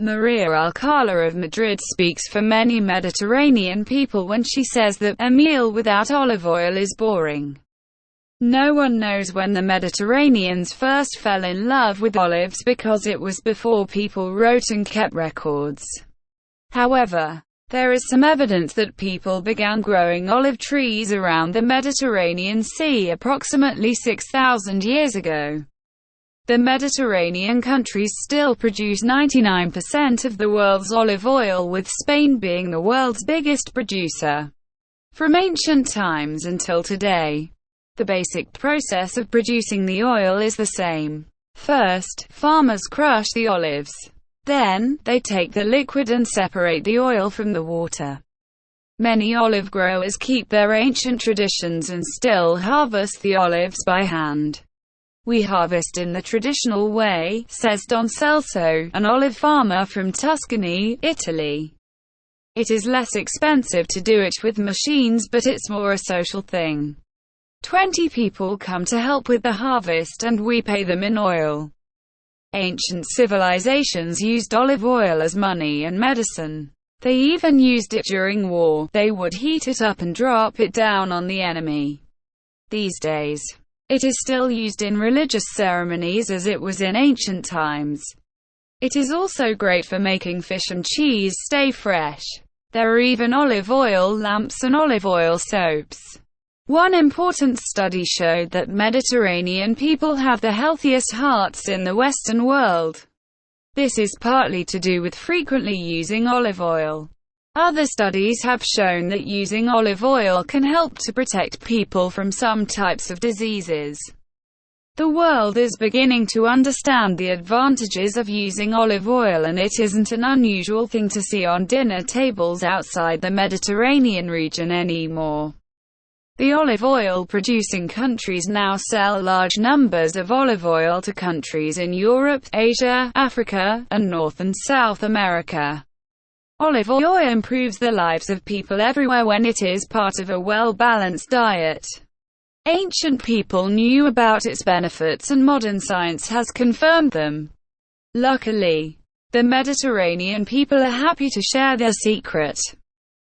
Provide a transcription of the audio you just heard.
Maria Alcala of Madrid speaks for many Mediterranean people when she says that a meal without olive oil is boring. No one knows when the Mediterraneans first fell in love with olives because it was before people wrote and kept records. However, there is some evidence that people began growing olive trees around the Mediterranean Sea approximately 6,000 years ago. The Mediterranean countries still produce 99% of the world's olive oil, with Spain being the world's biggest producer. From ancient times until today, the basic process of producing the oil is the same. First, farmers crush the olives. Then, they take the liquid and separate the oil from the water. Many olive growers keep their ancient traditions and still harvest the olives by hand. "We harvest in the traditional way," says Don Celso, an olive farmer from Tuscany, Italy. "It is less expensive to do it with machines, but it's more a social thing. 20 people come to help with the harvest and we pay them in oil." Ancient civilizations used olive oil as money and medicine. They even used it during war. They would heat it up and drop it down on the enemy. These days, it is still used in religious ceremonies as it was in ancient times. It is also great for making fish and cheese stay fresh. There are even olive oil lamps and olive oil soaps. One important study showed that Mediterranean people have the healthiest hearts in the Western world. This is partly to do with frequently using olive oil. Other studies have shown that using olive oil can help to protect people from some types of diseases. The world is beginning to understand the advantages of using olive oil, and it isn't an unusual thing to see on dinner tables outside the Mediterranean region anymore. The olive oil producing countries now sell large numbers of olive oil to countries in Europe, Asia, Africa, and North and South America. Olive oil improves the lives of people everywhere when it is part of a well-balanced diet. Ancient people knew about its benefits and modern science has confirmed them. Luckily, the Mediterranean people are happy to share their secret.